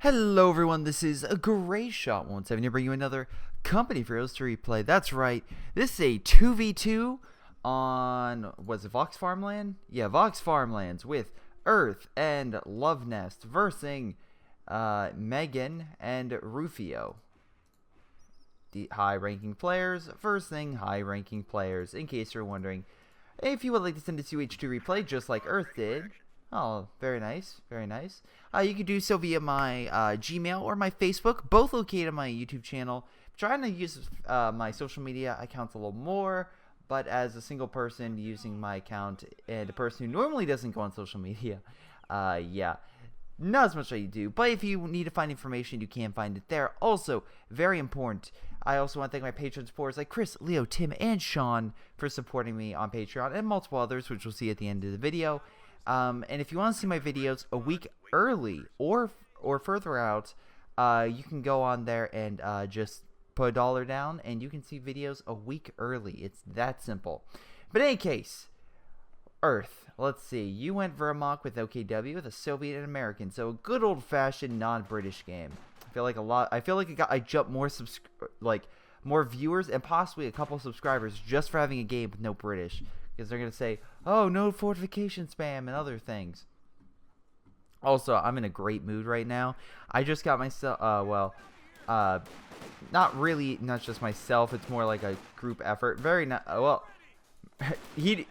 Hello everyone, this is a Greyshot 17 to bring you another Company for Heroes to replay. That's right, this is a 2v2 on, was it Vox Farmland? Yeah, Vox Farmlands with Earth and Love Nest versus Megan and Rufio. The high-ranking players versus high-ranking players, in case you're wondering. If you would like to send a 2H2 replay just like Earth did, oh, very nice, very nice. You can do so via my Gmail or my Facebook, both located on my YouTube channel. I'm trying to use my social media accounts a little more, but as a single person using my account and a person who normally doesn't go on social media, yeah, not as much as you do. But if you need to find information, you can find it there. Also, very important, I also want to thank my Patreon supporters like Chris, Leo, Tim, and Sean for supporting me on Patreon, and multiple others, which we'll see at the end of the video. And if you want to see my videos a week early or further out, you can go on there and just put $1 down, and you can see videos a week early. It's that simple. But in any case, Earth. Let's see. You went Vermont with OKW with a Soviet and American, so a good old-fashioned non-British game. I feel like I jumped more more viewers and possibly a couple subscribers just for having a game with no British. Because they're going to say, oh, no fortification spam and other things. Also, I'm in a great mood right now. I just got myself, not just myself. It's more like a group effort. I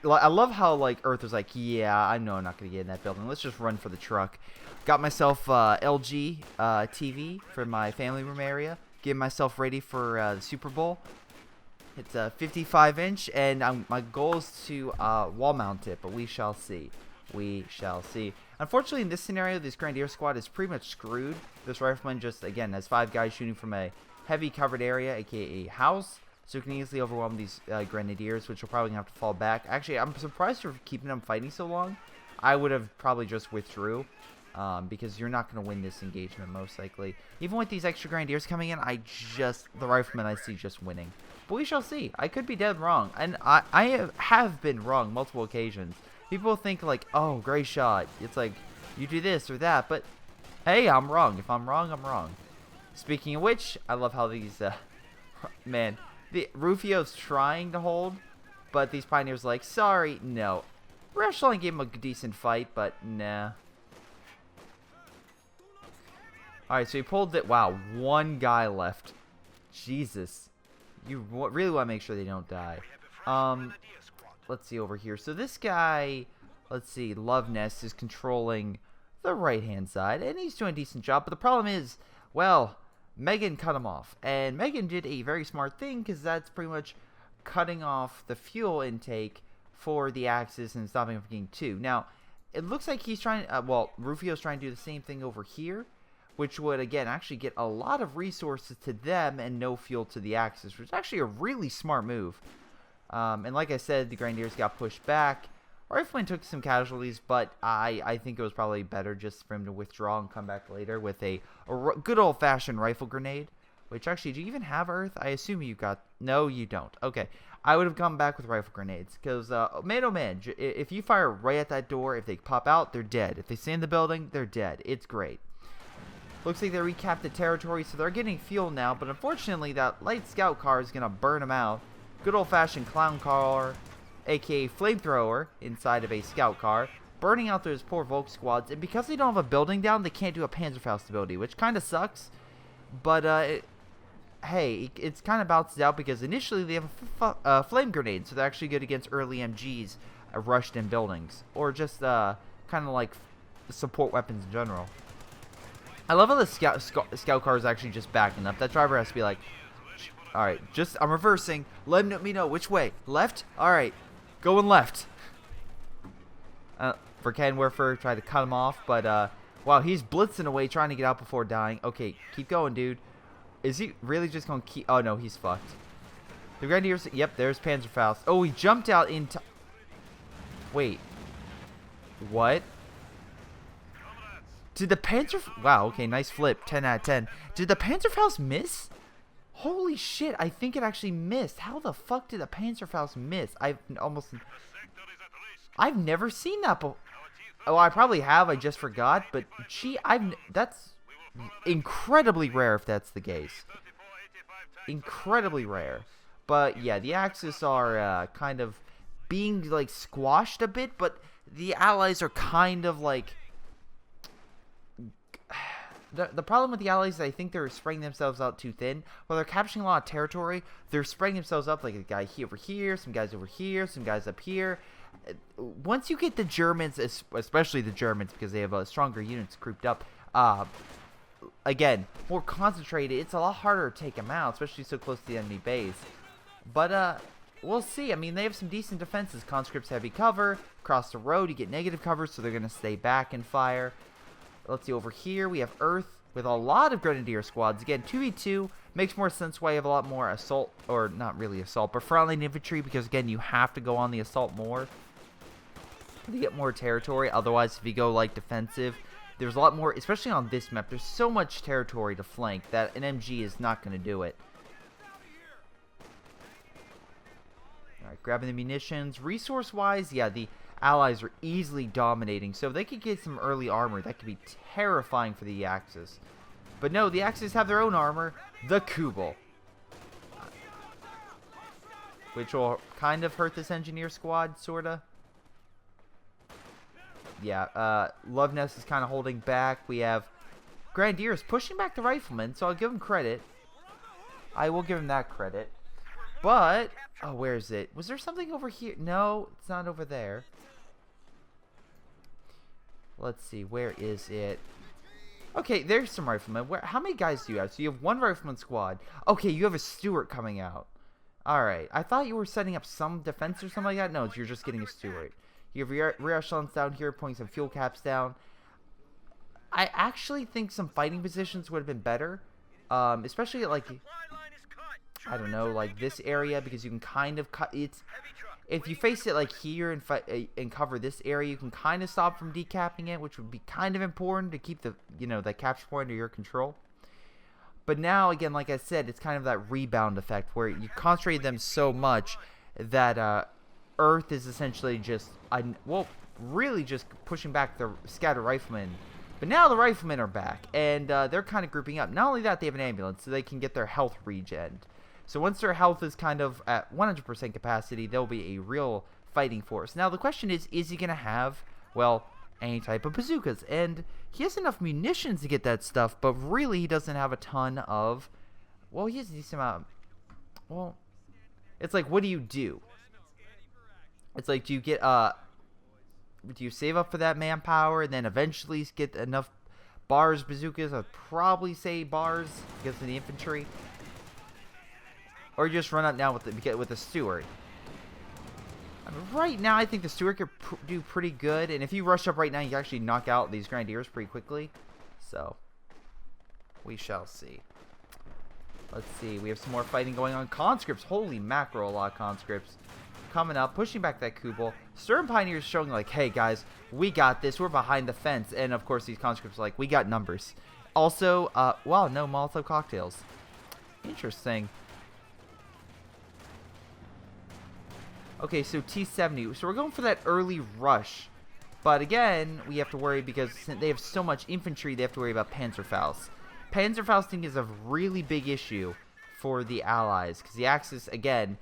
love how, like, Earth was like, yeah, I know I'm not going to get in that building. Let's just run for the truck. Got myself LG TV for my family room area. Getting myself ready for the Super Bowl. It's a 55-inch, and my goal is to wall mount it, but we shall see. We shall see. Unfortunately, in this scenario, this Grenadier squad is pretty much screwed. This rifleman just, again, has 5 guys shooting from a heavy covered area, aka house, so it can easily overwhelm these Grenadiers, which will probably have to fall back. Actually, I'm surprised for keeping them fighting so long. I would have probably just withdrew, because you're not going to win this engagement, most likely. Even with these extra Grenadiers coming in, the rifleman I see just winning. But we shall see. I could be dead wrong. And I have been wrong multiple occasions. People think like, oh, Greyshot. It's like, you do this or that. But, hey, I'm wrong. If I'm wrong, I'm wrong. Speaking of which, I love how these, man, Rufio's trying to hold. But these Pioneers like, sorry, no. Rashline gave him a decent fight, but nah. Alright, so he pulled it. Wow, 1 guy left. Jesus. You really want to make sure they don't die. Let's see over here. So this guy, let's see, Love Nest is controlling the right-hand side, and he's doing a decent job. But the problem is, well, Megan cut him off. And Megan did a very smart thing, because that's pretty much cutting off the fuel intake for the Axis and stopping him from getting 2. Now, it looks like he's trying, Rufio's trying to do the same thing over here, which would, again, actually get a lot of resources to them and no fuel to the Axis, which is actually a really smart move. And like I said, the Grenadiers got pushed back. Rifleman took some casualties, but I think it was probably better just for him to withdraw and come back later with a good old-fashioned rifle grenade. Which, actually, do you even have Earth? I assume you've got... No, you don't. Okay. I would have come back with rifle grenades. Because, man, oh man, if you fire right at that door, if they pop out, they're dead. If they stay in the building, they're dead. It's great. Looks like they recapped the territory, so they're getting fuel now. But unfortunately, that light scout car is going to burn them out. Good old-fashioned clown car, a.k.a. flamethrower, inside of a scout car. Burning out those poor Volk squads. And because they don't have a building down, they can't do a Panzerfaust ability, which kind of sucks. But, hey, it's kind of balanced out because initially they have a flame grenade. So they're actually good against early MGs rushed in buildings. Or just kind of like support weapons in general. I love how the scout car is actually just backing up. That driver has to be like, alright, I'm reversing. Let me know which way. Left? Alright, going left. For Ken Werfer, tried to cut him off, but, wow, he's blitzing away, trying to get out before dying. Okay, keep going, dude. Is he really just going to keep... Oh, no, he's fucked. The Grenadiers... Yep, there's Panzerfaust. Oh, he jumped out into... Wait. What? Did the Panzer... Wow, okay, nice flip. 10 out of 10. Did the Panzerfaust miss? Holy shit, I think it actually missed. How the fuck did the Panzerfaust miss? I've never seen that before. Oh, I probably have. I just forgot. But, gee, that's incredibly rare if that's the case. Incredibly rare. But yeah, the Axis are kind of being like squashed a bit, but the Allies are kind of like the problem with the Allies is I think they're spreading themselves out too thin. While they're capturing a lot of territory, they're spreading themselves up, like a guy over here, some guys over here, some guys up here. Once you get the Germans, especially the Germans, because they have stronger units grouped up, again, more concentrated, it's a lot harder to take them out, especially so close to the enemy base. But we'll see. I mean, they have some decent defenses. Conscripts heavy cover. Across the road, you get negative cover, so they're going to stay back and fire. Let's see, over here, we have Earth with a lot of Grenadier squads. Again, 2v2 makes more sense why you have a lot more assault, or not really assault, but frontline infantry, because, again, you have to go on the assault more to get more territory. Otherwise, if you go, like, defensive, there's a lot more, especially on this map, there's so much territory to flank that an MG is not going to do it. Alright, grabbing the munitions. Resource-wise, yeah, the Allies are easily dominating, so if they could get some early armor, that could be terrifying for the Axis. But no, the Axis have their own armor, the Kubel, which will kind of hurt this engineer squad, sorta. Yeah, Loveness is kind of holding back. We have Grenadiers pushing back the riflemen, so I'll give him credit. I will give him that credit. But, oh, where is it? Was there something over here? No, it's not over there. Let's see, where is it? Okay, there's some riflemen. How many guys do you have? So you have one rifleman squad. Okay, you have a Stuart coming out. Alright, I thought you were setting up some defense or something like that. No, you're just getting a Stuart. You have rear echelons down here, putting some fuel caps down. I actually think some fighting positions would have been better. Especially like, I don't know, like this area, because you can kind of cut it. If you face it like here and fight and cover this area, you can kind of stop from decapping it, which would be kind of important to keep the, you know, that capture point under your control. But now, again, like I said, it's kind of that rebound effect where you concentrate them so much that Earth is essentially just, well, really just pushing back the scattered riflemen. But now the riflemen are back, and they're kind of grouping up. Not only that, they have an ambulance, so they can get their health regen. So once their health is kind of at 100% capacity, they'll be a real fighting force. Now the question is he going to have, well, any type of bazookas? And he has enough munitions to get that stuff, but really he doesn't have a ton of, well, he has a decent amount. Well, it's like, what do you do? It's like, do you get, do you save up for that manpower and then eventually get enough bars, bazookas? I'd probably say bars because of the infantry. Or you just run up now with the Stuart. I mean, right now, I think the Stuart could do pretty good. And if you rush up right now, you can actually knock out these Grenadiers pretty quickly. So, we shall see. Let's see. We have some more fighting going on. Conscripts. Holy mackerel, a lot of conscripts. Coming up, pushing back that Kubel. Stern Pioneers showing like, hey, guys, we got this. We're behind the fence. And, of course, these conscripts are like, we got numbers. Also, wow, no Molotov cocktails. Interesting. Okay, so T-70. So we're going for that early rush. But again, we have to worry because they have so much infantry, they have to worry about Panzerfaust. Panzerfausting is a really big issue for the Allies. Because the Axis, again,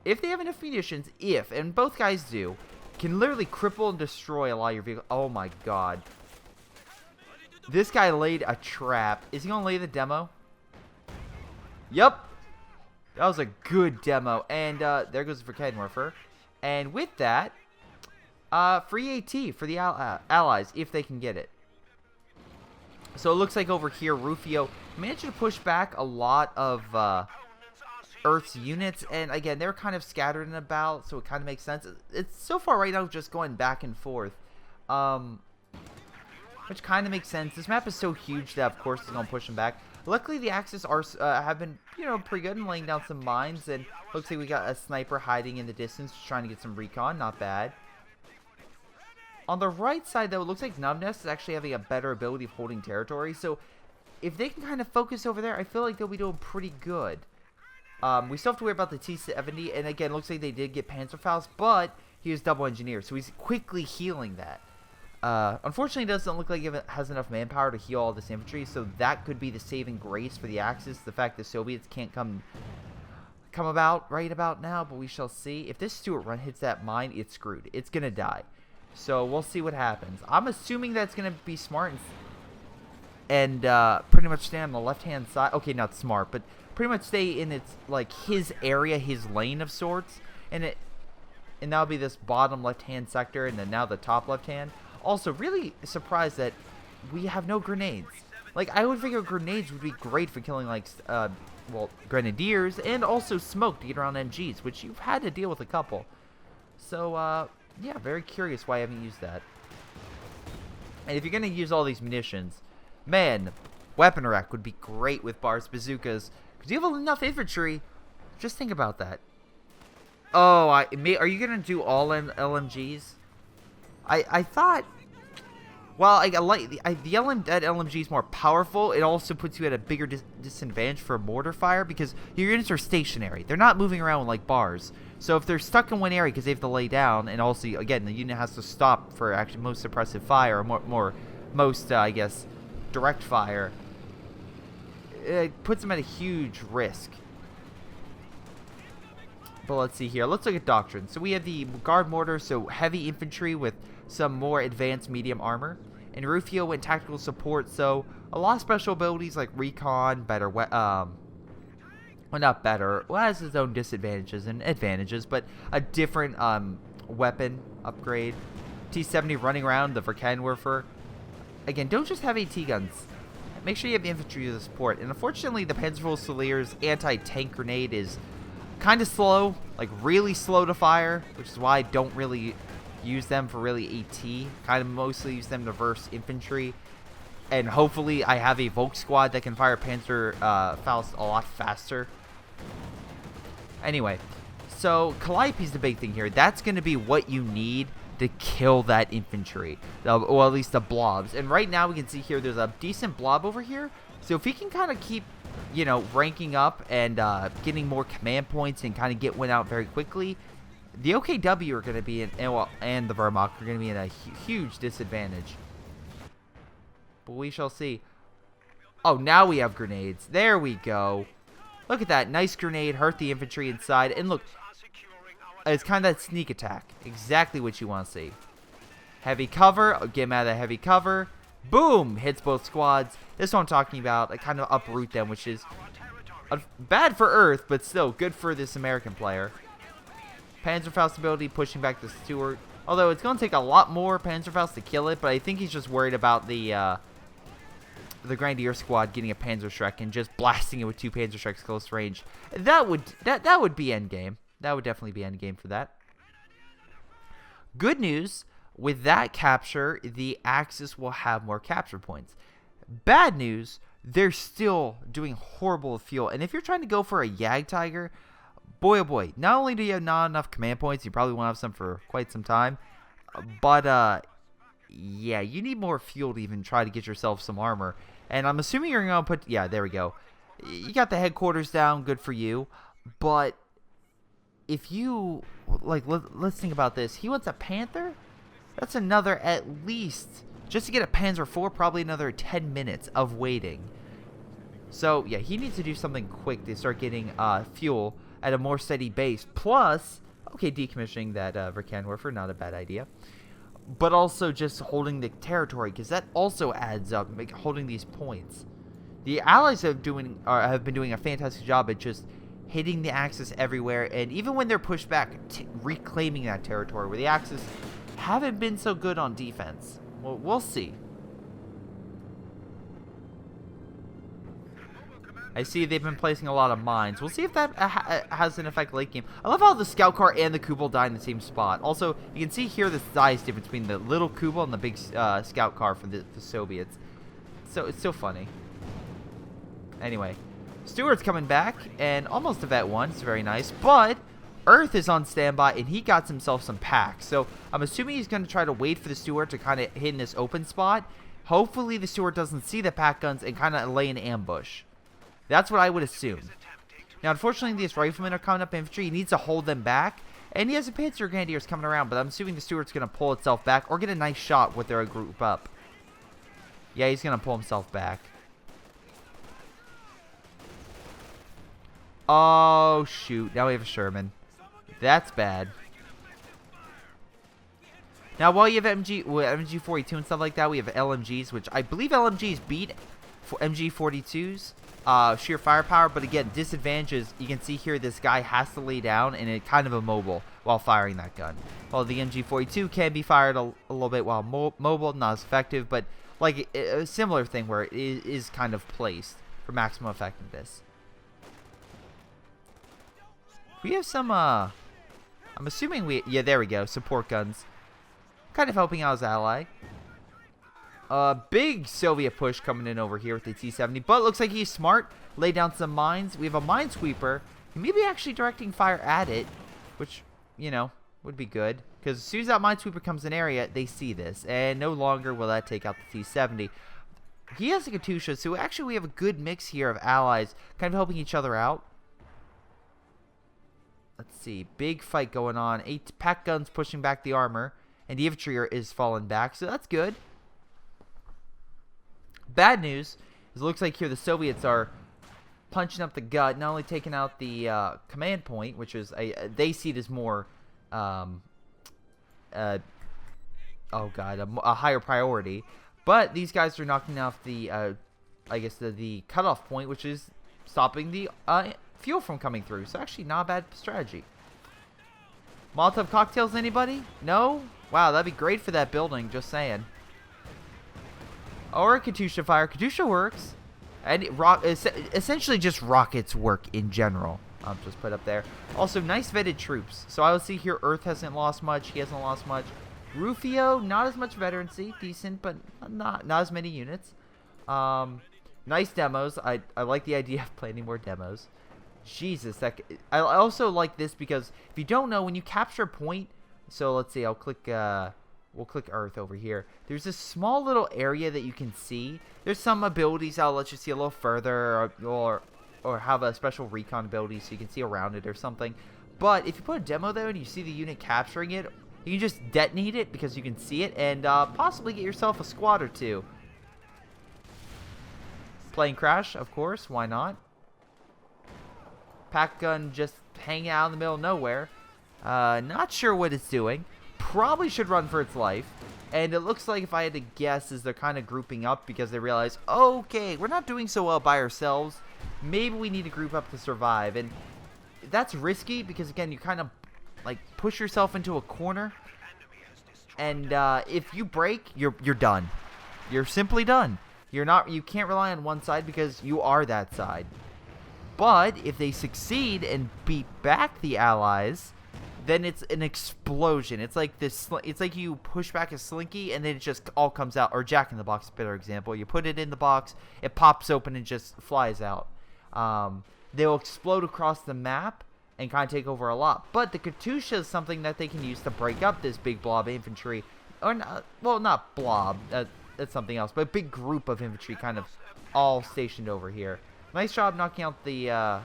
if they have enough munitions, and both guys do, can literally cripple and destroy a lot of your vehicles. Oh my god. This guy laid a trap. Is he going to lay the demo? Yep. That was a good demo. And there goes the Verkehrwerfer. And with that, free AT for the Allies, if they can get it. So it looks like over here, Rufio managed to push back a lot of Earth's units. And again, they're kind of scattered and about, so it kind of makes sense. It's so far right now just going back and forth. Which kind of makes sense. This map is so huge that, of course, it's going to push them back. Luckily, the Axis are have been, you know, pretty good in laying down some mines, and looks like we got a sniper hiding in the distance, trying to get some recon. Not bad. On the right side, though, it looks like Numbness is actually having a better ability of holding territory. So, if they can kind of focus over there, I feel like they'll be doing pretty good. We still have to worry about the T-70, and again, looks like they did get Panzerfaust, but he was double engineered, so he's quickly healing that. Unfortunately, it doesn't look like it has enough manpower to heal all this infantry, so that could be the saving grace for the Axis. The fact the Soviets can't come about right about now, but we shall see. If this Stuart run hits that mine, it's screwed. It's going to die. So we'll see what happens. I'm assuming that's going to be smart and pretty much stay on the left-hand side. Okay, not smart, but pretty much stay in its, like, his area, his lane of sorts. And that'll be this bottom left-hand sector, and then now the top left-hand. Also, really surprised that we have no grenades. Like, I would figure grenades would be great for killing, like, well, grenadiers, and also smoke to get around MGs, which you've had to deal with a couple. So, yeah, very curious why I haven't used that. And if you're going to use all these munitions, man, weapon rack would be great with Bars bazookas. Because you have enough infantry. Just think about that. Oh, are you going to do all LMGs? I thought, well, I like that LMG is more powerful. It also puts you at a bigger disadvantage for mortar fire because your units are stationary. They're not moving around like bars. So if they're stuck in one area because they have to lay down, and also, again, the unit has to stop for actually most suppressive fire, or most, I guess, direct fire, it puts them at a huge risk. But let's see here. Let's look at doctrine. So we have the guard mortar, so heavy infantry with some more advanced medium armor. And Rufio went tactical support, so a lot of special abilities like recon, better, well, not better. Well, it has its own disadvantages and advantages, but a different weapon upgrade. T-70 running around, the Verkehrenwerfer. Again, don't just have AT guns. Make sure you have infantry to support. And unfortunately, the Panzerfusilier's anti-tank grenade is kind of slow, like really slow to fire, which is why I don't really use them for really AT. Kind of mostly use them to verse infantry. And hopefully I have a Volk squad that can fire Panzer Faust a lot faster. Anyway, so Calliope's the big thing here. That's going to be what you need to kill that infantry. Or at least the blobs. And right now we can see here there's a decent blob over here. So if he can kind of keep, you know, ranking up and getting more command points and kind of get one out very quickly, the OKW are going to be and the Wehrmacht are going to be in a huge disadvantage. But we shall see. Oh, now we have grenades. There we go. Look at that. Nice grenade. Hurt the infantry inside. And look, it's kind of that sneak attack. Exactly what you want to see. Heavy cover. Get him out of that heavy cover. Boom. Hits both squads. This is what I'm talking about. I kind of uproot them, which is bad for Earth, but still good for this American player. Panzerfaust ability pushing back the Stuart. Although it's going to take a lot more Panzerfaust to kill it, but I think he's just worried about the Grenadier squad getting a Panzerschreck and just blasting it with 2 Panzerschrecks close range. That would be endgame. That would definitely be endgame for that. Good news, with that capture, the Axis will have more capture points. Bad news, they're still doing horrible with fuel. And if you're trying to go for a Jagdtiger, boy oh boy, not only do you have not enough command points, you probably won't have some for quite some time, but yeah, you need more fuel to even try to get yourself some armor. And I'm assuming you're going to put, yeah, there we go. You got the headquarters down, good for you. But if you, like, let's think about this. He wants a Panther? That's another, at least, just to get a Panzer IV, probably another 10 minutes of waiting. So, yeah, he needs to do something quick to start getting fuel at a more steady base. Plus, okay, decommissioning that Verkehrenwerfer, not a bad idea. But also just holding the territory, because that also adds up, holding these points. The Allies have been doing a fantastic job at just hitting the Axis everywhere, and even when they're pushed back, reclaiming that territory, where the Axis haven't been so good on defense. Well, we'll see. I see they've been placing a lot of mines. We'll see if that has an effect late game. I love how the scout car and the Kubel die in the same spot. Also, you can see here the size difference between the little Kubel and the big scout car for the Soviets. So it's so funny. Anyway, Stuart's coming back and almost a vet 1. It's very nice. But Earth is on standby and he got himself some packs. So I'm assuming he's going to try to wait for the Stuart to kind of hit in this open spot. Hopefully the Stuart doesn't see the pack guns and kind of lay an ambush. That's what I would assume. Now, unfortunately, these riflemen are coming up infantry. He needs to hold them back. And he has a Panzer Grenadiers coming around, but I'm assuming the Stuart's going to pull itself back or get a nice shot with their group up. Yeah, he's going to pull himself back. Oh, shoot. Now we have a Sherman. That's bad. Now, while you have MG42 and stuff like that, we have LMGs, which I believe LMGs beat MG42s. Sheer firepower, but again, disadvantages. You can see here this guy has to lay down and it kind of immobile while firing that gun. While the MG42 can be fired a little bit while mobile, not as effective, but like a similar thing where it is kind of placed for maximum effectiveness. We have some, I'm assuming yeah, there we go, support guns. Kind of helping out his ally. Big Soviet push coming in over here with the T-70, but looks like he's smart. Lay down some mines. We have a minesweeper. He may be actually directing fire at it, which, you know, would be good. Because as soon as that minesweeper comes in area, they see this. And no longer will that take out the T-70. He has a Katusha, so actually we have a good mix here of allies kind of helping each other out. Let's see. Big fight going on. 8 pack guns pushing back the armor. And the infantry is falling back, so that's good. Bad news is it looks like here the Soviets are punching up the gut, not only taking out the command point, which is they see it as more oh god, a higher priority, but these guys are knocking off the I guess the cutoff point, which is stopping the fuel from coming through. So actually not a bad strategy. Molotov cocktails, anybody? No? Wow, that'd be great for that building, just saying. Or a Katusha fire. Katusha works. And essentially just rockets work in general. I'll just put up there. Also, nice vetted troops. So I will see here Earth hasn't lost much. He hasn't lost much. Rufio, not as much veterancy. Decent, but not as many units. Nice demos. I like the idea of planning more demos. Jesus. I also like this because if you don't know, when you capture a point... So let's see. I'll click... we'll click Earth over here. There's this small little area that you can see. There's some abilities that'll let you see a little further, or have a special recon ability so you can see around it or something. But if you put a demo there and you see the unit capturing it, you can just detonate it because you can see it and possibly get yourself a squad or two. Plane crash, of course. Why not? Pack gun just hanging out in the middle of nowhere. Not sure what it's doing. Probably should run for its life. And it looks like, if I had to guess, is they're kind of grouping up because they realize, okay, we're not doing so well by ourselves. Maybe we need to group up to survive. And that's risky because, again, you kind of like push yourself into a corner. And if you break, you're done. You're simply done. You can't rely on one side because you are that side. But if they succeed and beat back the allies, then it's an explosion. It's like this. It's like you push back a slinky and then it just all comes out. Or Jack in the Box, a better example. You put it in the box, it pops open and just flies out. They'll explode across the map and kind of take over a lot. But the Katusha is something that they can use to break up this big blob of infantry. Or not, well, not blob. That's something else. But a big group of infantry kind of all stationed over here. Nice job knocking out the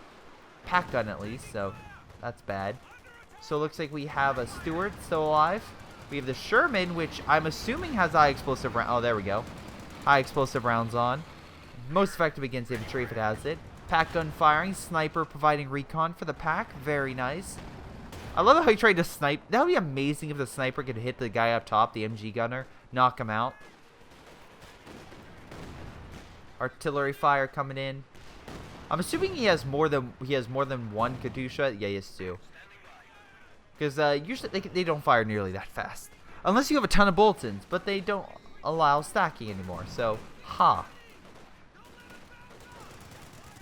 pack gun at least. So that's bad. So it looks like we have a Stuart still alive. We have the Sherman, which I'm assuming has high explosive rounds. Oh, there we go. High explosive rounds on. Most effective against infantry if it has it. Pack gun firing. Sniper providing recon for the pack. Very nice. I love how he tried to snipe. That would be amazing if the sniper could hit the guy up top, the MG gunner. Knock him out. Artillery fire coming in. I'm assuming he has more than one Katusha. Yeah, he has two. Because usually they don't fire nearly that fast. Unless you have a ton of bulletins. But they don't allow stacking anymore. So,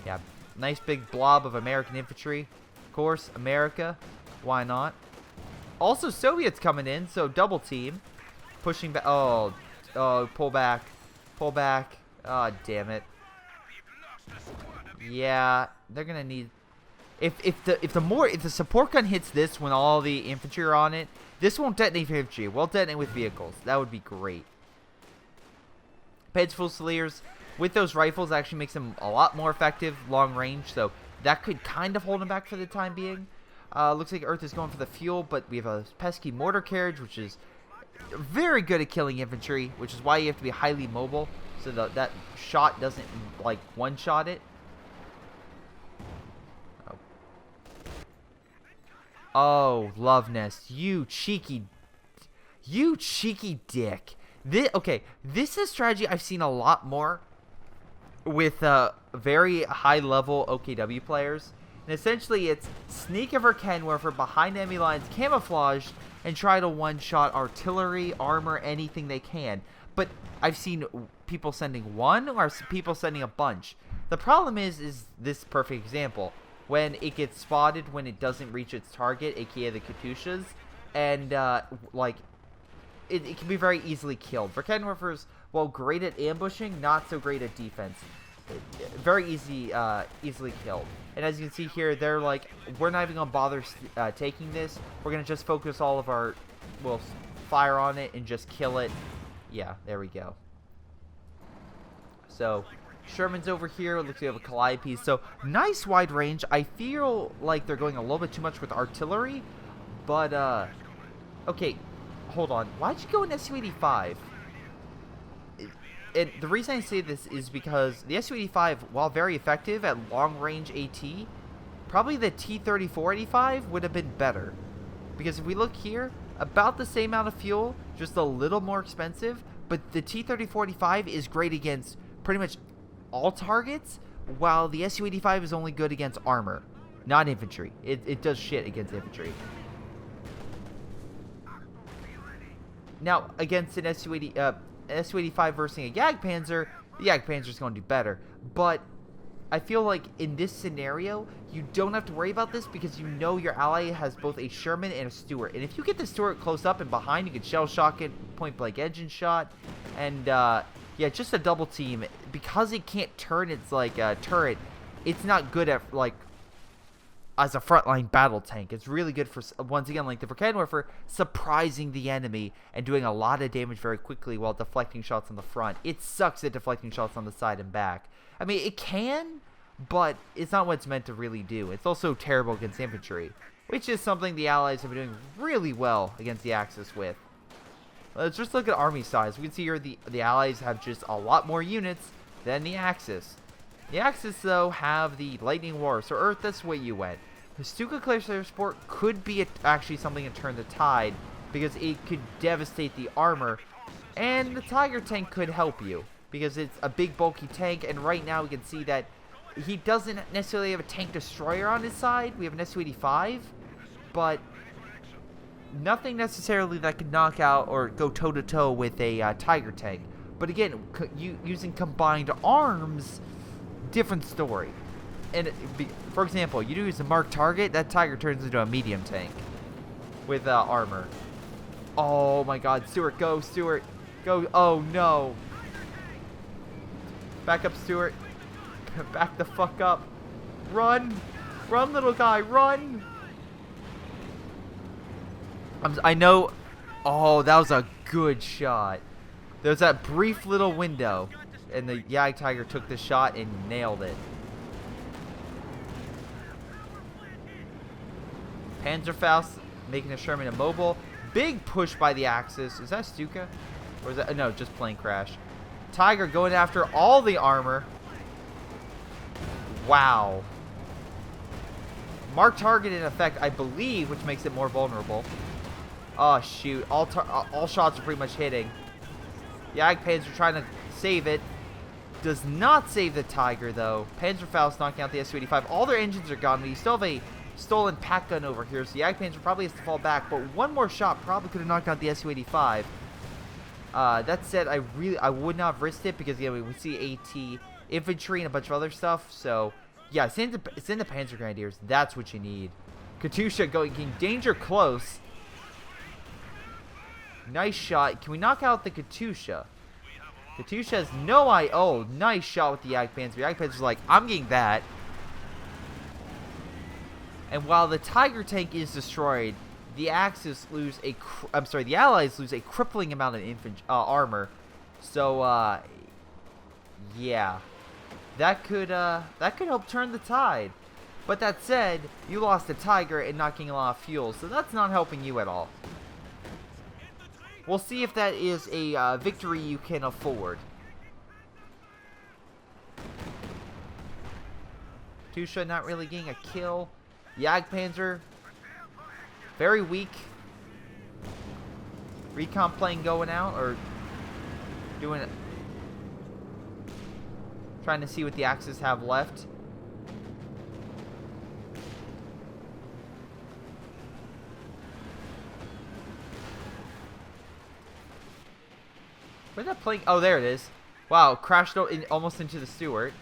yeah, nice big blob of American infantry. Of course, America. Why not? Also, Soviets coming in. So, double team. Pushing back. Oh, pull back. Pull back. Oh, damn it. Yeah, they're going to need... If the support gun hits this when all the infantry are on it, this won't detonate infantry. It will detonate with vehicles. That would be great. Peds Fusiliers with those rifles actually makes them a lot more effective long range, so that could kind of hold them back for the time being. Looks like Earth is going for the fuel, but we have a pesky mortar carriage, which is very good at killing infantry, which is why you have to be highly mobile, so that shot doesn't, like, one-shot it. Oh, Love Nest, you cheeky dick. Okay, this is a strategy I've seen a lot more with very high-level OKW players. And essentially, it's sneak over Kenwerfer behind enemy lines, camouflaged, and try to one-shot artillery, armor, anything they can. But I've seen people sending one or people sending a bunch. The problem is this perfect example. When it gets spotted when it doesn't reach its target, aka the Katyushas, and like it can be very easily killed. Kenwerfer's, well, great at ambushing, not so great at defense. Very easily killed. And as you can see here, they're like, we're not even gonna bother taking this. We're gonna just focus all of our, well, fire on it and just kill it. Yeah, there we go. So Sherman's over here. Looks like we have a Calliope. So nice wide range. I feel like they're going a little bit too much with artillery, but okay, hold on. Why'd you go in Su-85? And the reason I say this is because the Su-85, while very effective at long-range AT, probably the T-34-85 would have been better. Because if we look here, about the same amount of fuel, just a little more expensive, but the T-34-85 is great against pretty much all targets, while the Su-85 is only good against armor, not infantry. It does shit against infantry. Now, against an Su-85 versus a Jagdpanzer, the Jagdpanzer is going to do better. But I feel like in this scenario, you don't have to worry about this because you know your ally has both a Sherman and a Stuart. And if you get the Stuart close up and behind, you can shell shock it, point blank engine shot, and yeah, just a double team. Because it can't turn its like turret, it's not good at like as a frontline battle tank. It's really good for, once again, like the Kenwerfer, surprising the enemy and doing a lot of damage very quickly while deflecting shots on the front. It sucks at deflecting shots on the side and back. I mean, it can, but it's not what it's meant to really do. It's also terrible against infantry, which is something the Allies have been doing really well against the Axis with. Let's just look at army size. We can see here the Allies have just a lot more units than the Axis. The Axis, though, have the Lightning War. So, Earth, that's the way you went. The Stuka Clear Sport could be actually something to turn the tide, because it could devastate the armor. And the Tiger tank could help you, because it's a big, bulky tank. And right now, we can see that he doesn't necessarily have a tank destroyer on his side. We have an Su-85, but nothing necessarily that could knock out or go toe-to-toe with a Tiger tank. But again, using combined arms, different story. And for example, you do use a marked target, that Tiger turns into a medium tank with armor. Oh my god, Stuart, go, Stuart. Go. Oh no. Back up, Stuart. Back the fuck up. Run. Run, little guy, run. I know. Oh, that was a good shot. There was that brief little window, and the Yag Tiger took the shot and nailed it. Panzerfaust making a Sherman immobile. Big push by the Axis. Is that Stuka? Or is that... No, just plane crash. Tiger going after all the armor. Wow. Mark target in effect, I believe, which makes it more vulnerable. Oh, shoot. All shots are pretty much hitting. Jagdpanzer trying to save it. Does not save the Tiger, though. Panzerfaust knocking out the Su-85. All their engines are gone, but you still have a stolen pack gun over here, so the Jagdpanzer probably has to fall back. But one more shot probably could have knocked out the Su-85. That said, I would not have risked it because, yeah, we see AT infantry and a bunch of other stuff. So, yeah, it's in the Panzer Grenadiers. That's what you need. Katyusha getting danger close. Nice shot. Can we knock out the Katyusha? Katyusha has no eye. Oh, nice shot with the Jagdpanzer. The Jagdpanzer's like, I'm getting that. And while the Tiger tank is destroyed, the Axis lose a... the Allies lose a crippling amount of armor. So, yeah. That could help turn the tide. But that said, you lost a Tiger and not getting a lot of fuel, so that's not helping you at all. We'll see if that is a victory you can afford. Katusha not really getting a kill. Jagdpanzer, very weak. Recon plane going out, or doing it. Trying to see what the Axis have left. Where'd that plane? Oh, there it is. Wow, crashed almost into the Stuart.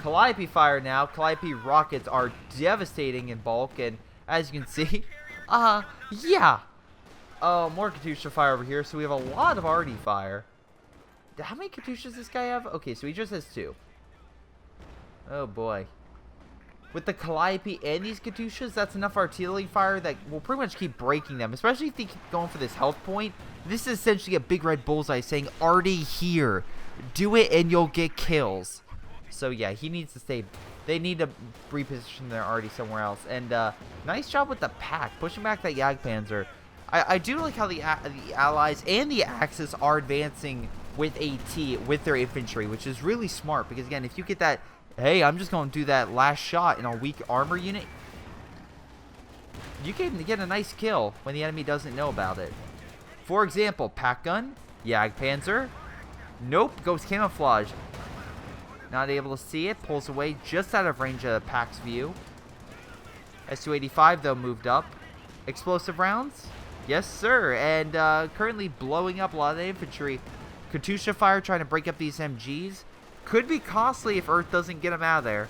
Calliope fire now. Calliope rockets are devastating in bulk, and as you can see, yeah. More Katusha fire over here, so we have a lot of RD fire. How many Katushas does this guy have? Okay, so he just has 2. Oh boy. With the Calliope and these Katushas, that's enough artillery fire that will pretty much keep breaking them, especially if they keep going for this health point. This is essentially a big red bullseye saying, RD here. Do it and you'll get kills. So yeah, he needs to stay. They need to reposition their RD somewhere else. And nice job with the pack, pushing back that Jagdpanzer. I do like how the Allies and the Axis are advancing with AT, with their infantry, which is really smart. Because again, if you get that, hey, I'm just going to do that last shot in a weak armor unit, you can get a nice kill when the enemy doesn't know about it. For example, pack gun, Jagdpanzer, nope, goes camouflage. Not able to see it, pulls away just out of range of pack's view. S-285 though moved up. Explosive rounds, yes sir, and currently blowing up a lot of the infantry. Katusha fire trying to break up these MGs. Could be costly if Earth doesn't get them out of there.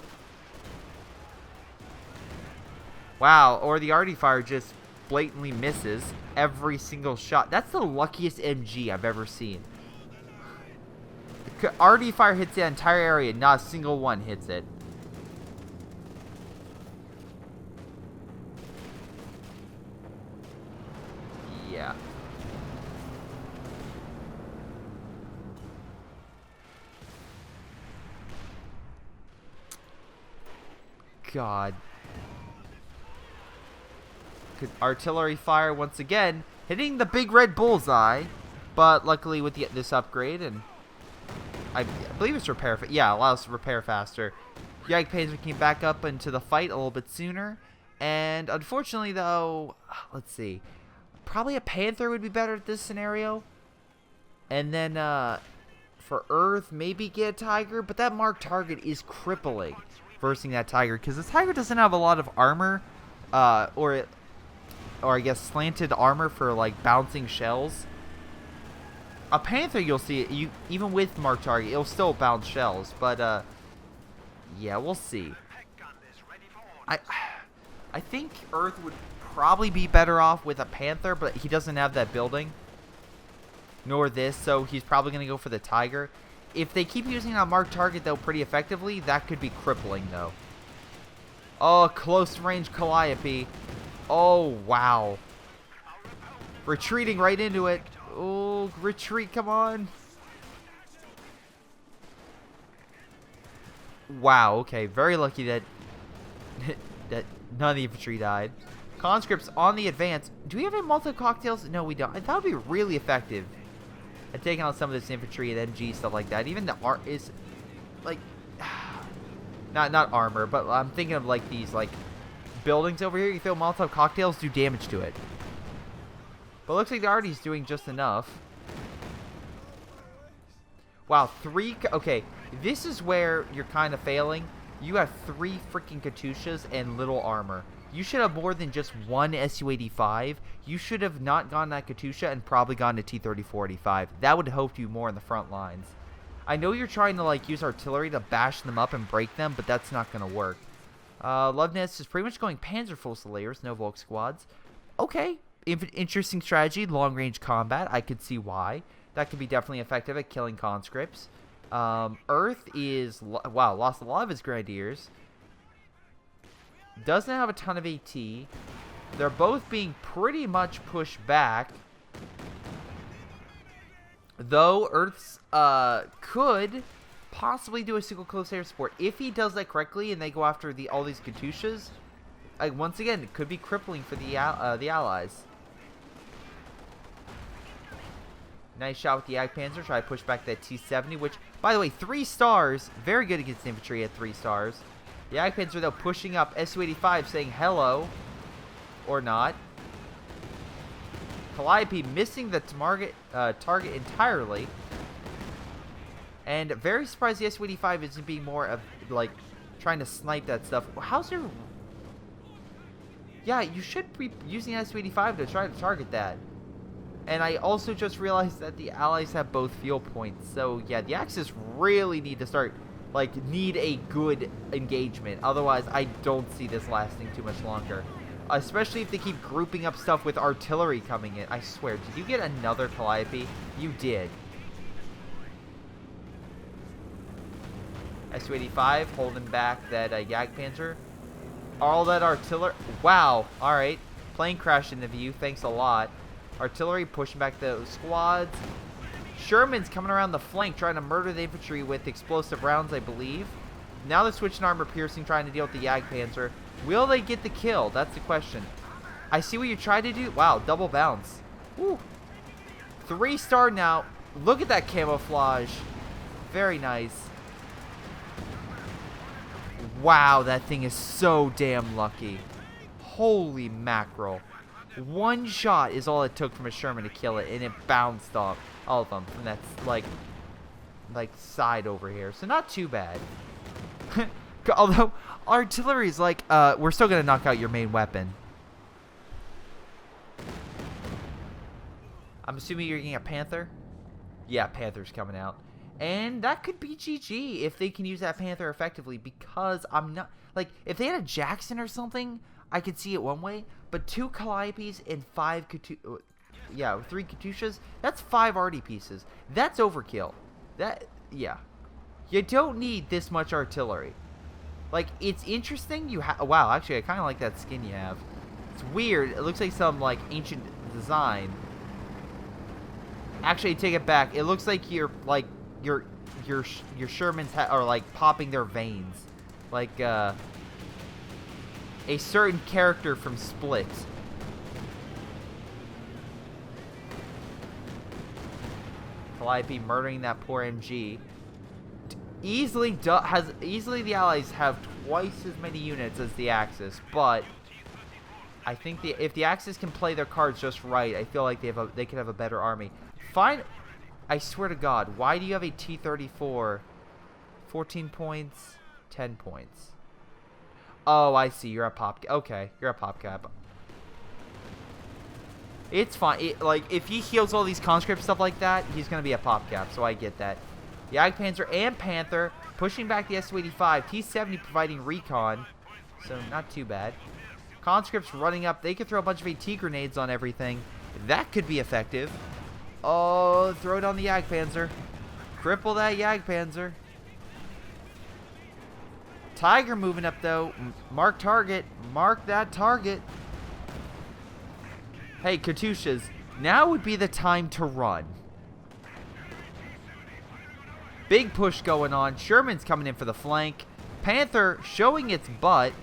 Wow, or the RD fire just blatantly misses every single shot. That's the luckiest MG I've ever seen. The RD fire hits the entire area, not a single one hits it. Yeah. God. Artillery fire once again, hitting the big red bullseye, but luckily with this upgrade, and I believe it's repair. Yeah, allows to repair faster. Jagdpanzer came back up into the fight a little bit sooner, and unfortunately, though, let's see, probably a Panther would be better at this scenario, and then for Earth, maybe get a Tiger, but that marked target is crippling versing that Tiger, because the Tiger doesn't have a lot of armor, or I guess slanted armor for like bouncing shells. A Panther, you'll see it, even with marked target, it'll still bounce shells, but yeah, we'll see. I think Earth would probably be better off with a Panther, but he doesn't have that building, nor this, so he's probably going to go for the Tiger. If they keep using a marked target, though, pretty effectively, that could be crippling, though. Oh, close range Calliope. Oh, wow. Retreating right into it. Oh, retreat, come on. Wow, okay, very lucky that that none of the infantry died. Conscripts on the advance. Do we have any multi cocktails? No, we don't. That would be really effective at taking out some of this infantry and MG stuff like that. Even the art is like not armor, but I'm thinking of like these like buildings over here. You throw Molotov cocktails, do damage to it. But it looks like the RD's doing just enough. Wow, okay, this is where you're kind of failing. You have 3 freaking Katyushas and little armor. You should have more than just one Su-85. You should have not gone that Katyusha and probably gone to T-34-85. That would have helped you more in the front lines. I know you're trying to like use artillery to bash them up and break them, but that's not going to work. Loveness is pretty much going Panzer Fusiliers, no Volk squads. Okay, interesting strategy, long-range combat. I could see why. That could be definitely effective at killing conscripts. Earth is, wow, lost a lot of his grenadiers. Doesn't have a ton of AT. They're both being pretty much pushed back. Though Earth's could possibly do a single close air support. If he does that correctly and they go after all these Katyushas, once again, it could be crippling for the allies. Nice shot with the Jagdpanzer. Try to push back that T-70, which, by the way, 3 stars. Very good against infantry at 3 stars. The Jagdpanzer, though, pushing up. Su-85 saying hello. Or not. Calliope missing the target entirely. And very surprised the Su-85 isn't being more of, like, trying to snipe that stuff. How's your... Yeah, you should be using Su-85 to try to target that. And I also just realized that the allies have both fuel points. So, yeah, the Axis really need to start, like, need a good engagement. Otherwise, I don't see this lasting too much longer. Especially if they keep grouping up stuff with artillery coming in. I swear, did you get another Calliope? You did. Su-85 holding back that Jagdpanzer. All that artillery. Wow. Alright. Plane crash into view. Thanks a lot. Artillery pushing back those squads. Sherman's coming around the flank trying to murder the infantry with explosive rounds, I believe. Now they're switching armor piercing, trying to deal with the Jagdpanzer. Will they get the kill? That's the question. I see what you tried to do. Wow, double bounce. Woo. 3-star now. Look at that camouflage. Very nice. Wow, that thing is so damn lucky. Holy mackerel. 1 shot is all it took from a Sherman to kill it, and it bounced off all of them from that, like side over here. So not too bad. Although, artillery is like, we're still going to knock out your main weapon. I'm assuming you're getting a Panther? Yeah, Panther's coming out. And that could be GG if they can use that Panther effectively, because I'm not... Like, if they had a Jackson or something, I could see it one way. But 2 Calliopes and 3 Katyushas, that's 5 arty pieces. That's overkill. Yeah. You don't need this much artillery. Like, it's interesting. Wow, actually, I kind of like that skin you have. It's weird. It looks like some, like, ancient design. Actually, take it back. It looks like you're, like... Your Shermans are like popping their veins, like a certain character from Split. Calliope murdering that poor MG. Easily the Allies have twice as many units as the Axis, but I think if the Axis can play their cards just right, I feel like they could have a better army. Fine. I swear to God, why do you have a T-34? 14 points, 10 points. Oh, I see. You're a pop. Okay, you're a pop cap. It's fine. Like, if he heals all these conscripts, stuff like that, he's going to be a pop cap, so I get that. The Jagdpanzer and Panther pushing back the Su-85. T-70 providing recon, so not too bad. Conscripts running up. They could throw a bunch of AT grenades on everything. That could be effective. Oh, throw it on the Jagdpanzer. Cripple that Jagdpanzer. Tiger moving up, though. Mark target. Mark that target. Hey, Katyushas, now would be the time to run. Big push going on. Sherman's coming in for the flank. Panther showing its butt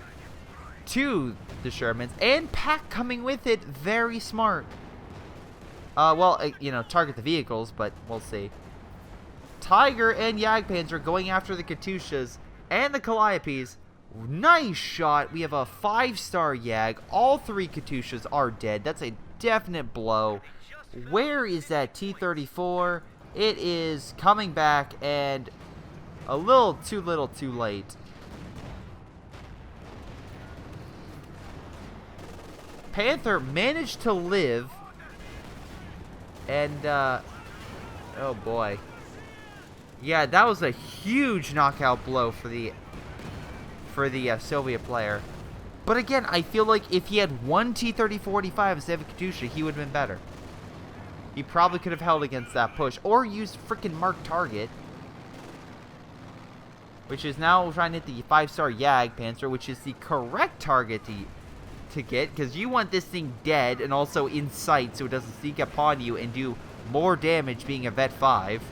to the Shermans. And Pack coming with it. Very smart. Well, you know, target the vehicles, but we'll see. Tiger and Jagdpanzer going after the Katyushas and the Calliopes. Nice shot. We have a 5-star Jag. All 3 Katyushas are dead. That's a definite blow. Where is that T-34? It is coming back, and a little too late. Panther managed to live. And, oh boy. Yeah, that was a huge knockout blow for the Soviet player. But again, I feel like if he had 1 T-30-45 instead of a Katyusha, he would have been better. He probably could have held against that push, or used freaking mark target. Which is now trying to hit the 5-star Jagdpanzer, which is the correct target to get, because you want this thing dead and also in sight so it doesn't sneak upon you and do more damage being a Vet 5.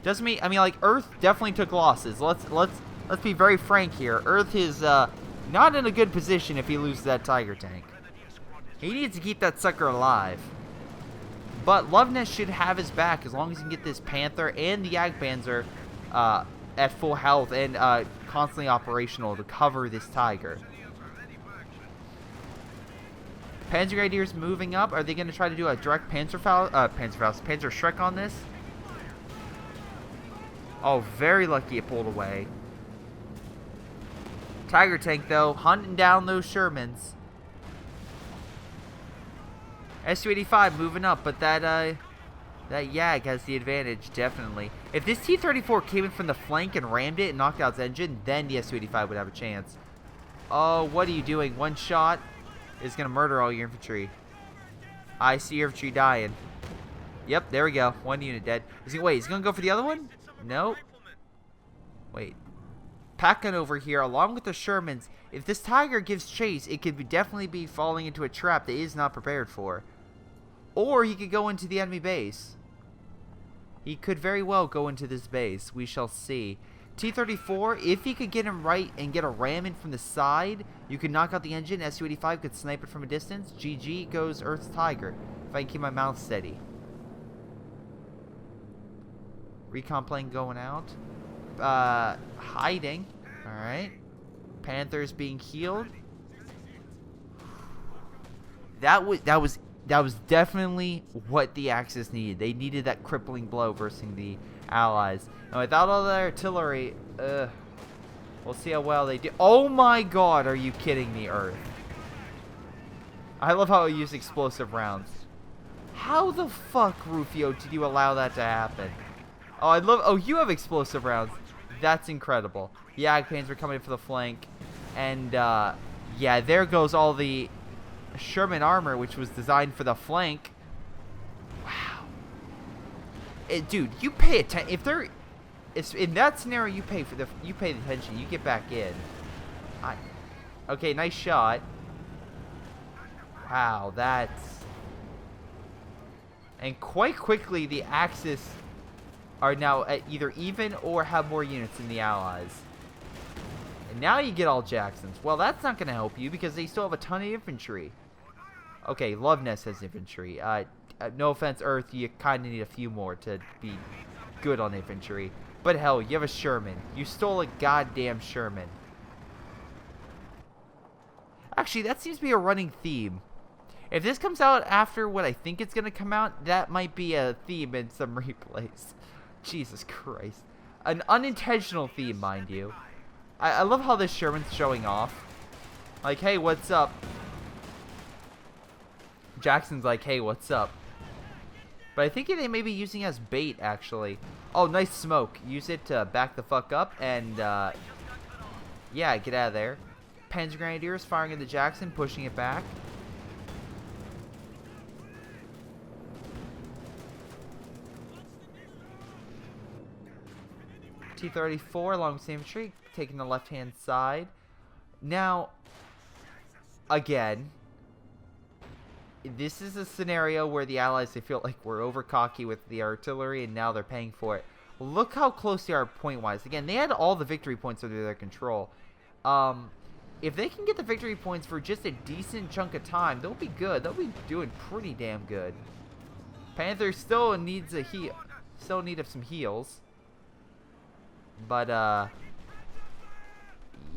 Doesn't mean, I mean, like, Earth definitely took losses. Let's be very frank here. Earth is not in a good position if he loses that Tiger tank. He needs to keep that sucker alive. But Loveness should have his back as long as he can get this Panther and the Jagdpanzer at full health and constantly operational to cover this Tiger. Panzer Grenadiers moving up. Are they going to try to do a direct Panzer Shrek on this? Oh, very lucky it pulled away. Tiger tank, though, hunting down those Shermans. Su-85 moving up, but that Jag has the advantage, definitely. If this T-34 came in from the flank and rammed it and knocked out its engine, then the Su-85 would have a chance. Oh, what are you doing? One shot is going to murder all your infantry. I see your infantry dying. Yep, there we go. One unit dead. Wait, is he going to go for the other one? Nope. Wait. Pack-gun over here, along with the Shermans. If this Tiger gives chase, it could definitely be falling into a trap that he is not prepared for. Or he could go into the enemy base. He could very well go into this base. We shall see. T-34, if he could get him right and get a ram in from the side, you could knock out the engine. Su-85 could snipe it from a distance. GG goes Earth's Tiger. If I can keep my mouth steady. Recon plane going out. Hiding. Alright. Panthers being healed. That was definitely what the Axis needed. They needed that crippling blow versus the Allies. And without all that artillery, we'll see how well they do. Oh my god, are you kidding me, Earth? I love how you use explosive rounds. How the fuck, Rufio, did you allow that to happen? Oh, I love... Oh, you have explosive rounds. That's incredible. Jagdpanzer are coming in for the flank. And, yeah, there goes all the Sherman armor, which was designed for the flank. Wow. Dude, you pay attention. If they're... in that scenario, you pay the attention. You get back in. Okay, nice shot. Wow, that's... And quite quickly, the Axis are now at either even or have more units than the Allies. And now you get all Jacksons. Well, that's not going to help you because they still have a ton of infantry. Okay, Loveness has infantry. No offense, Earth, you kind of need a few more to be good on infantry. But hell, you have a Sherman. You stole a goddamn Sherman. Actually, that seems to be a running theme. If this comes out after what I think it's going to come out, that might be a theme in some replays. Jesus Christ. An unintentional theme, mind you. I love how this Sherman's showing off. Like, hey, what's up? Jackson's like, hey, what's up? But I think they may be using it as bait, actually. Oh, nice smoke. Use it to back the fuck up and, yeah, get out of there. Panzer Grenadiers firing at the Jackson, pushing it back. T-34 along with the infantry, taking the left-hand side. Now, again, this is a scenario where the Allies, they feel like we're over cocky with the artillery, and now they're paying for it. Look how close they are point-wise. Again, they had all the victory points under their control. If they can get the victory points for just a decent chunk of time, they'll be good. They'll be doing pretty damn good. Panther still needs a heal. Still in need of some heals. But,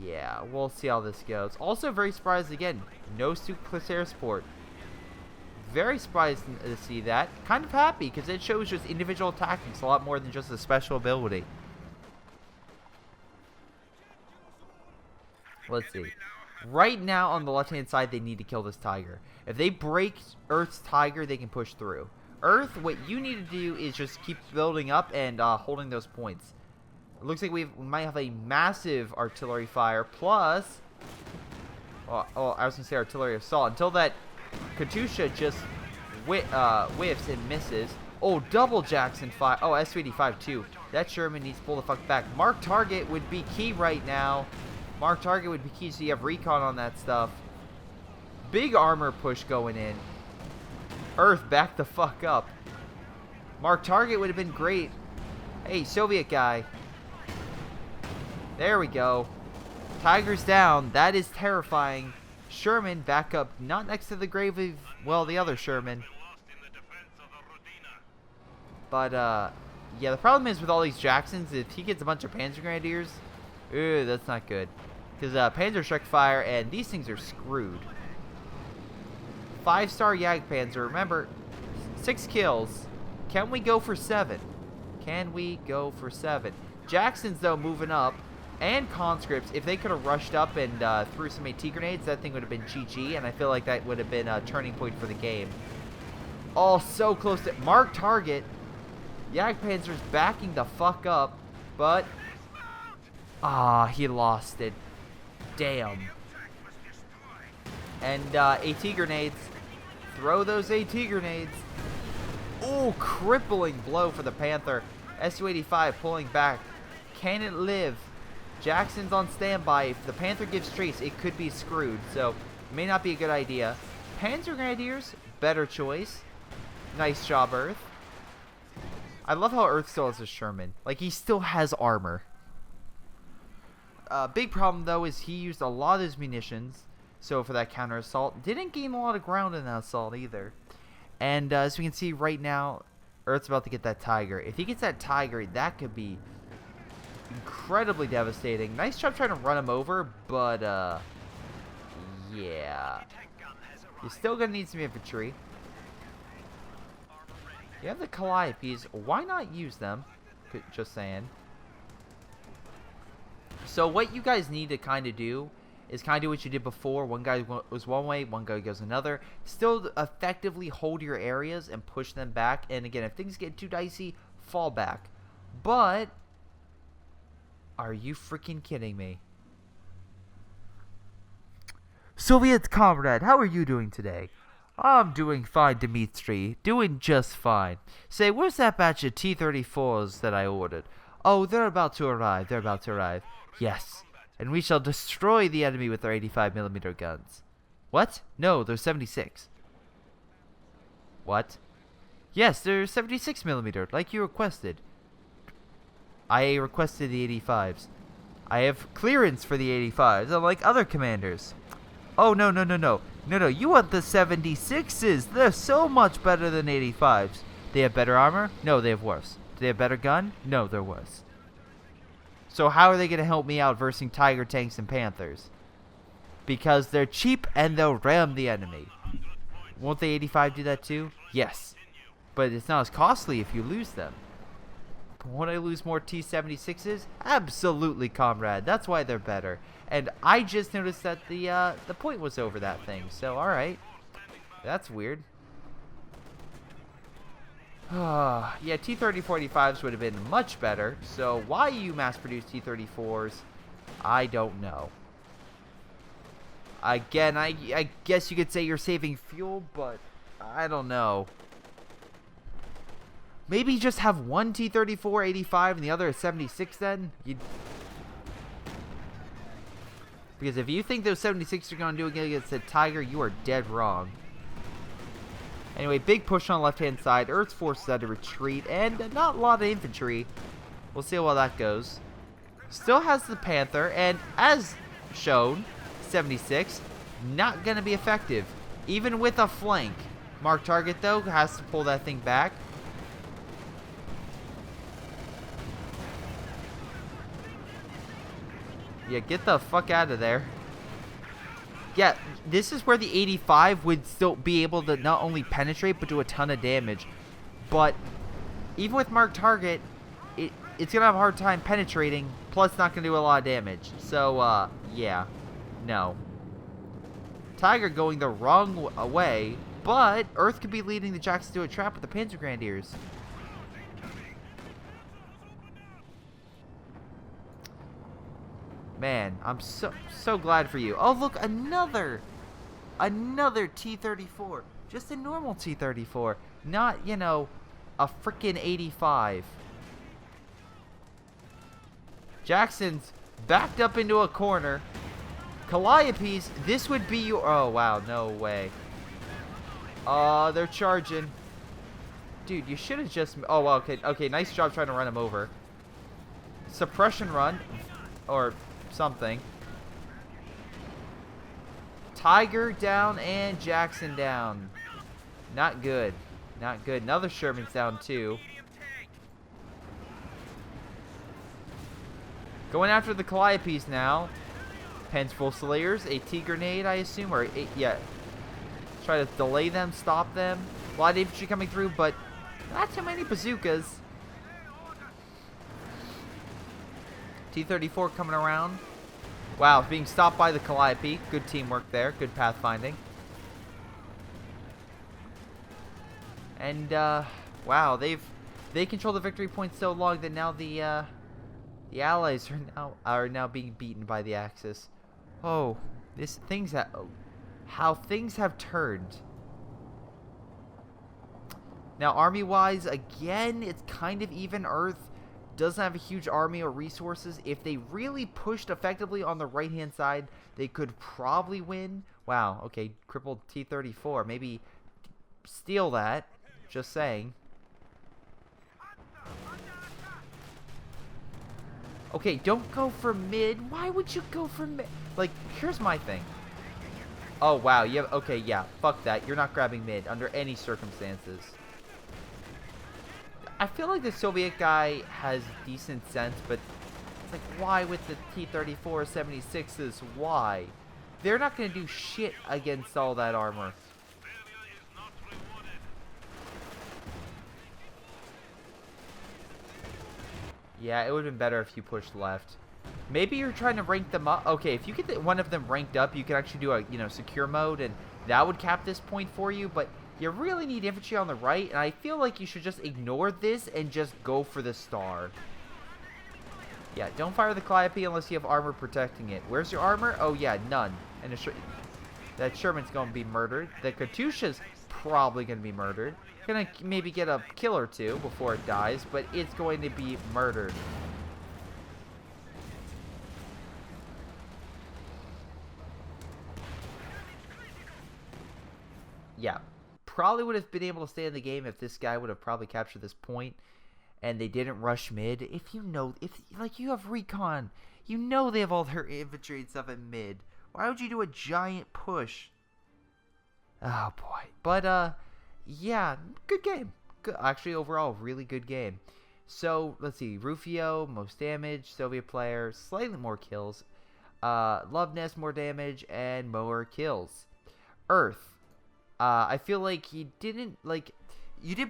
yeah, we'll see how this goes. Also, very surprised again, no Super air support. Very surprised to see that. Kind of happy, because it shows just individual tactics a lot more than just a special ability. Let's see. Right now, on the left-hand side, they need to kill this Tiger. If they break Earth's Tiger, they can push through. Earth, what you need to do is just keep building up and holding those points. It looks like we might have a massive artillery fire, plus... Oh, I was going to say artillery assault. Until that Katusha just whiffs and misses. Oh, double Jackson fire. Oh, Su-85 too. That Sherman needs to pull the fuck back. Mark target would be key right now. Mark target would be key, so you have recon on that stuff. Big armor push going in. Earth, back the fuck up. Mark target would have been great. Hey, Soviet guy. There we go. Tiger's down. That is terrifying. Sherman back up, not next to the grave of, well, the other Sherman. But, yeah, the problem is with all these Jacksons, if he gets a bunch of Panzer Grenadiers, ooh, that's not good. Because Panzer Strike Fire, and these things are screwed. 5-star Jagdpanzer, remember, 6 kills. Can we go for 7? Can we go for 7? Jacksons, though, moving up. And conscripts, if they could have rushed up and threw some AT grenades, that thing would have been GG, and I feel like that would have been a turning point for the game. Oh, so close to mark target. Jagdpanzer's backing the fuck up, but he lost it. Damn. And AT grenades. Throw those AT grenades. Ooh, crippling blow for the Panther. Su-85 pulling back. Can it live? Jackson's on standby. If the Panther gives chase, it could be screwed. So, may not be a good idea. Panzer Grenadiers, better choice. Nice job, Earth. I love how Earth still has a Sherman. Like, he still has armor. Big problem, though, is he used a lot of his munitions. So, for that counter assault. Didn't gain a lot of ground in that assault, either. And, as we can see right now, Earth's about to get that Tiger. If he gets that Tiger, that could be incredibly devastating. Nice job trying to run him over, but yeah. You're still gonna need some infantry. You have the Calliopes. Why not use them? Just saying. So what you guys need to kind of do is kind of do what you did before. One guy goes one way, one guy goes another. Still effectively hold your areas and push them back. And again, if things get too dicey, fall back. But are you freaking kidding me? Soviet comrade, how are you doing today? I'm doing fine, Dmitri. Doing just fine. Say, where's that batch of T-34s that I ordered? Oh, they're about to arrive. They're about to arrive. Yes. And we shall destroy the enemy with our 85mm guns. What? No, they're 76. What? Yes, they're 76mm, like you requested. I requested the 85s. I have clearance for the 85s, unlike other commanders. Oh, no. No, you want the 76s. They're so much better than 85s. They have better armor? No, they have worse. Do they have better gun? No, they're worse. So how are they going to help me out versus Tiger tanks and Panthers? Because they're cheap and they'll ram the enemy. Won't the 85 do that too? Yes. But it's not as costly if you lose them. Would I lose more T-76s? Absolutely, comrade. That's why they're better. And I just noticed that the point was over that thing. So, alright. That's weird. Yeah, T-34-85s would have been much better. So, why you mass-produce T-34s, I don't know. Again, I guess you could say you're saving fuel, but I don't know. Maybe just have one T-34-85 and the other a 76 then? Because if you think those 76 are going to do it against the Tiger, you are dead wrong. Anyway, big push on the left-hand side. Earth's forces had to retreat, and not a lot of infantry. We'll see how well that goes. Still has the Panther, and as shown, 76, not going to be effective. Even with a flank. Mark target, though, has to pull that thing back. Yeah, get the fuck out of there. Yeah, this is where the 85 would still be able to not only penetrate, but do a ton of damage. But even with marked target, it's going to have a hard time penetrating, plus not going to do a lot of damage. So, yeah, no. Tiger going the wrong way, but Earth could be leading the Jackson to a trap with the Panzer Grenadiers. Man, I'm so glad for you. Oh, look, another T-34. Just a normal T-34. Not, you know, a freaking 85. Jackson's backed up into a corner. Calliopes, this would be your... Oh, wow, no way. They're charging. Dude, you should have just... Oh, well, okay, nice job trying to run him over. suppression run or something. Tiger down and Jackson down. Not good. Not good. Another Sherman's down too. Going after the Calliope's now. Pens full Slayers. A T grenade, I assume. Or yeah. Try to delay them, stop them. A lot of infantry coming through, but not too many bazookas. T-34 coming around. Wow, being stopped by the Calliope. Good teamwork there. Good pathfinding. And wow, they control the victory point so long that now the Allies are now being beaten by the Axis. Oh, how things have turned. Now, army-wise, again, it's kind of even. Earth doesn't have a huge army or resources. If they really pushed effectively on the right-hand side, they could probably win. Wow, okay, crippled T-34. Maybe steal that. Just saying. Okay, don't go for mid. Why would you go for mid? Like, here's my thing. Oh, wow. Okay, yeah. Fuck that. You're not grabbing mid under any circumstances. I feel like the Soviet guy has decent sense, but it's like, why with the T-34 76s? Why? They're not going to do shit against all that armor. Yeah, it would have been better if you pushed left. Maybe you're trying to rank them up. Okay, if you get one of them ranked up, you can actually do a, secure mode, and that would cap this point for you, but you really need infantry on the right, and I feel like you should just ignore this and just go for the star. Yeah, don't fire the Calliope unless you have armor protecting it. Where's your armor? Oh, yeah, none. And that Sherman's going to be murdered. The Katyusha's probably going to be murdered. Gonna maybe get a kill or two before it dies, but it's going to be murdered. Yeah, probably would have been able to stay in the game if this guy would have probably captured this point and they didn't rush mid. If you have recon, you know they have all their infantry and stuff at mid. Why would you do a giant push? Oh boy. But yeah, good game. Good. Actually, overall, really good game. So, let's see. Rufio, most damage. Soviet player, slightly more kills. Love Nest, more damage. And more kills. Earth. I feel like you did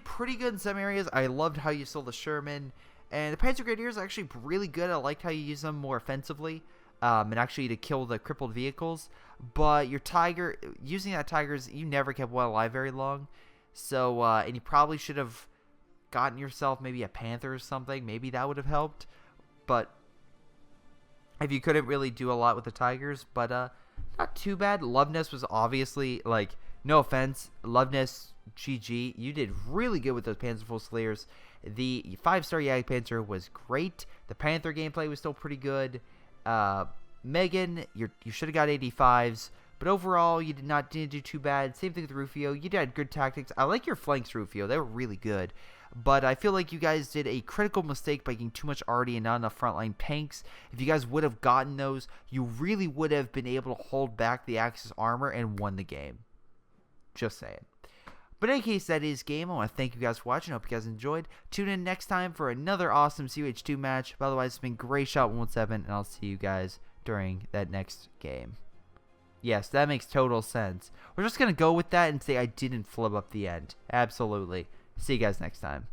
pretty good in some areas. I loved how you sold the Sherman. And the Panzer Grenadiers are actually really good. I liked how you use them more offensively. And actually to kill the crippled vehicles. But your Tiger, using that Tigers, you never kept one alive very long. So, and you probably should have gotten yourself maybe a Panther or something. Maybe that would have helped. But if you couldn't really do a lot with the Tigers. But not too bad. Loveness was obviously, like, no offense. Loveness, GG. You did really good with those Panzer Fusiliers. The 5-star Jagdpanzer was great. The Panther gameplay was still pretty good. Megan, you should have got 85s. But overall, you didn't do too bad. Same thing with Rufio. You did good tactics. I like your flanks, Rufio. They were really good. But I feel like you guys did a critical mistake by getting too much arty and not enough frontline tanks. If you guys would have gotten those, you really would have been able to hold back the Axis armor and won the game. Just saying. But in any case, that is game. I want to thank you guys for watching. I hope you guys enjoyed. Tune in next time for another awesome CH2 match. But otherwise, it's been Greyshot117, and I'll see you guys during that next game. Yes, that makes total sense. We're just going to go with that and say I didn't flub up the end. Absolutely. See you guys next time.